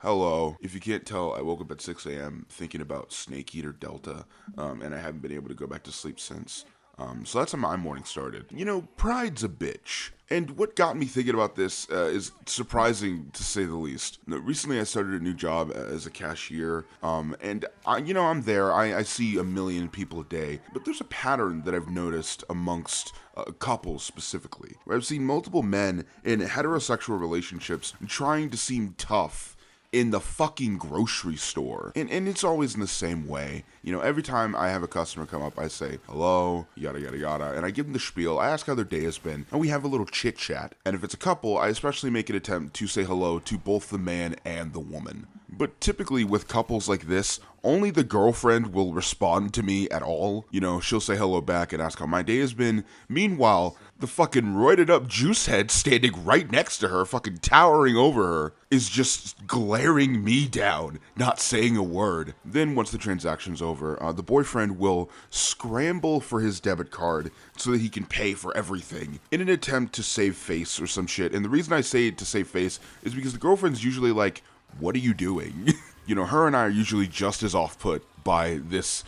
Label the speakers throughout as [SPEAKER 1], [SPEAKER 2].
[SPEAKER 1] Hello. If you can't tell, I woke up at 6 a.m. thinking about Snake Eater Delta, and I haven't been able to go back to sleep since. So that's how my morning started. Pride's a bitch. And what got me thinking about this is surprising to say the least. Recently, I started a new job as a cashier, and I'm there. I see a million people a day, but there's a pattern that I've noticed amongst couples specifically, where I've seen multiple men in heterosexual relationships trying to seem tough in the fucking grocery store. And it's always in the same way. Every time I have a customer come up, I say, hello, yada, yada, yada. And I give them the spiel. I ask how their day has been. And we have a little chit chat. And if it's a couple, I especially make an attempt to say hello to both the man and the woman. But typically with couples like this, only the girlfriend will respond to me at all. She'll say hello back and ask how my day has been. Meanwhile, the fucking roided up juice head standing right next to her, fucking towering over her, is just glaring me down, not saying a word. Then once the transaction's over, the boyfriend will scramble for his debit card so that he can pay for everything in an attempt to save face or some shit. And the reason I say to save face is because the girlfriend's usually like, what are you doing? Her and I are usually just as off-put by this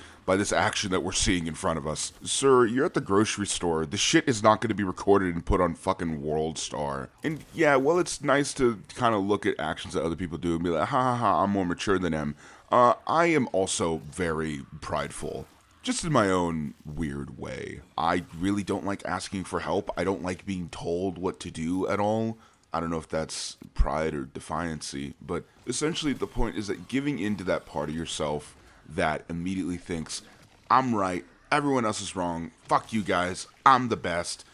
[SPEAKER 1] action that we're seeing in front of us. Sir, you're at the grocery store. The shit is not going to be recorded and put on fucking World Star. And yeah, well, it's nice to kind of look at actions that other people do and be like, ha ha ha, I'm more mature than them. I am also very prideful. Just in my own weird way. I really don't like asking for help. I don't like being told what to do at all. I don't know if that's pride or defiancy, but essentially the point is that giving into that part of yourself that immediately thinks, I'm right, everyone else is wrong, fuck you guys, I'm the best.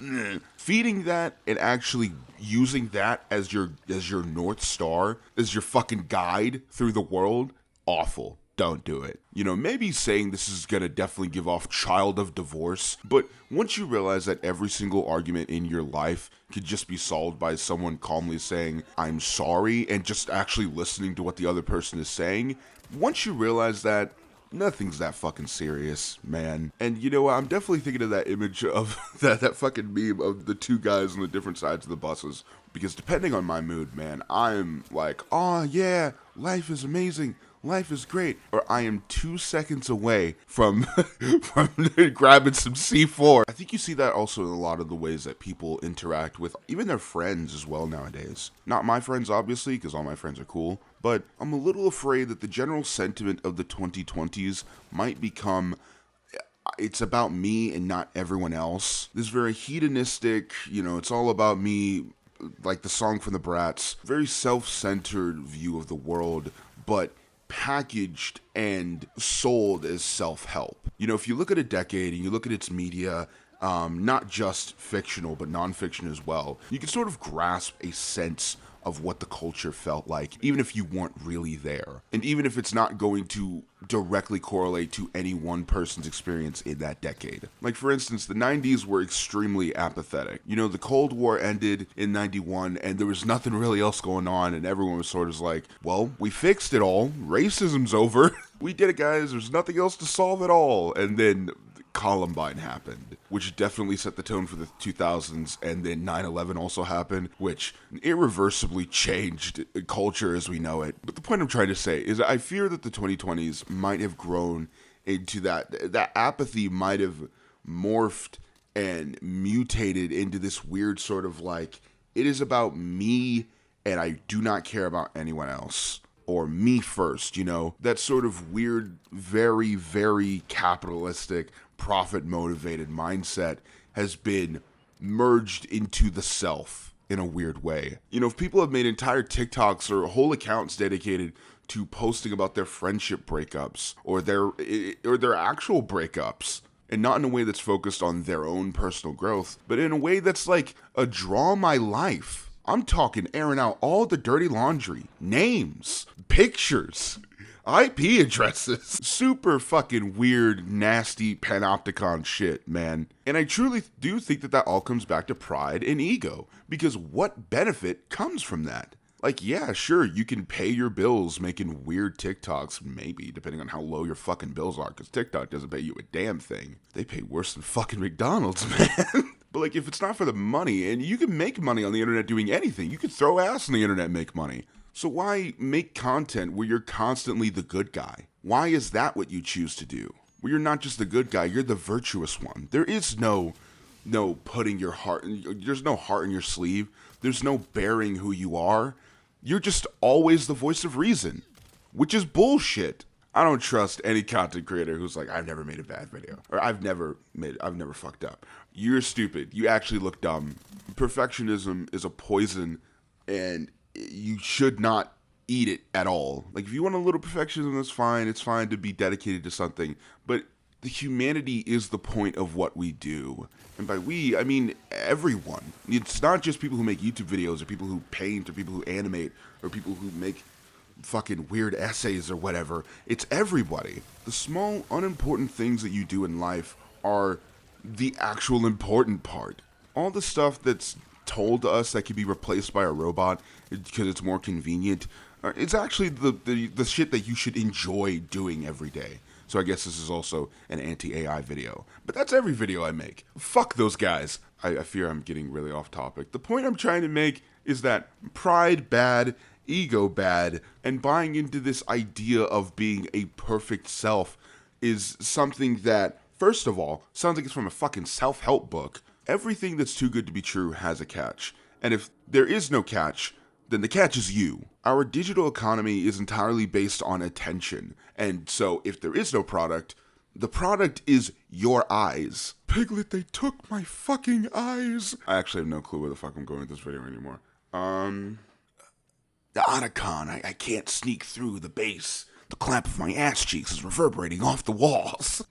[SPEAKER 1] Feeding that and actually using that as your North Star, as your fucking guide through the world, awful. Don't do it. Maybe saying this is gonna definitely give off child of divorce, but once you realize that every single argument in your life could just be solved by someone calmly saying, I'm sorry, and just actually listening to what the other person is saying, once you realize that, nothing's that fucking serious, man. And you know what? I'm definitely thinking of that image of that fucking meme of the two guys on the different sides of the buses. Because depending on my mood, man, I'm like, oh yeah, life is amazing. Life is great. Or I am 2 seconds away from grabbing some C4. I think you see that also in a lot of the ways that people interact with even their friends as well nowadays. Not my friends, obviously, because all my friends are cool. But I'm a little afraid that the general sentiment of the 2020s might become, it's about me and not everyone else. This very hedonistic, it's all about me, like the song from the Brats. Very self-centered view of the world, but packaged and sold as self-help. If you look at a decade and you look at its media, not just fictional, but non-fiction as well, you can sort of grasp a sense of what the culture felt like, even if you weren't really there. And even if it's not going to directly correlate to any one person's experience in that decade. Like, for instance, the 90s were extremely apathetic. The Cold War ended in 91, and there was nothing really else going on, and everyone was sort of like, well, we fixed it all. Racism's over. We did it, guys. There's nothing else to solve at all. And then Columbine happened, which definitely set the tone for the 2000s, and then 9/11 also happened, which irreversibly changed culture as we know it. But the point I'm trying to say is I fear that the 2020s might have grown into that apathy might have morphed and mutated into this weird sort of like, it is about me and I do not care about anyone else. Or me first, that sort of weird, very, very capitalistic, profit-motivated mindset has been merged into the self in a weird way. If people have made entire TikToks or whole accounts dedicated to posting about their friendship breakups or their actual breakups, and not in a way that's focused on their own personal growth, but in a way that's like a draw my life. I'm talking airing out all the dirty laundry, names, pictures, IP addresses. Super fucking weird, nasty panopticon shit, man. And I truly do think that all comes back to pride and ego. Because what benefit comes from that? Like, yeah, sure, you can pay your bills making weird TikToks, maybe, depending on how low your fucking bills are, because TikTok doesn't pay you a damn thing. They pay worse than fucking McDonald's, man. But, if it's not for the money, and you can make money on the internet doing anything, you could throw ass on the internet and make money. So why make content where you're constantly the good guy? Why is that what you choose to do? Where you're not just the good guy, you're the virtuous one. There is no putting your heart there's no heart in your sleeve. There's no bearing who you are. You're just always the voice of reason, which is bullshit. I don't trust any content creator who's like, I've never made a bad video, or I've never fucked up. You're stupid. You actually look dumb. Perfectionism is a poison, and you should not eat it at all. Like, if you want a little perfectionism, that's fine. It's fine to be dedicated to something, but the humanity is the point of what we do. And by we, I mean everyone. It's not just people who make YouTube videos, or people who paint, or people who animate, or people who make fucking weird essays or whatever. It's everybody. The small, unimportant things that you do in life are the actual important part. All the stuff that's told to us that can be replaced by a robot because it's more convenient, it's actually the shit that you should enjoy doing every day. So I guess this is also an anti-AI video. But that's every video I make. Fuck those guys. I fear I'm getting really off topic. The point I'm trying to make is that pride bad, ego bad, and buying into this idea of being a perfect self is something that, first of all, sounds like it's from a fucking self-help book. Everything that's too good to be true has a catch. And if there is no catch, then the catch is you. Our digital economy is entirely based on attention. And so if there is no product, the product is your eyes. Piglet, they took my fucking eyes. I actually have no clue where the fuck I'm going with this video anymore. The Otacon, I can't sneak through the base. The clamp of my ass cheeks is reverberating off the walls.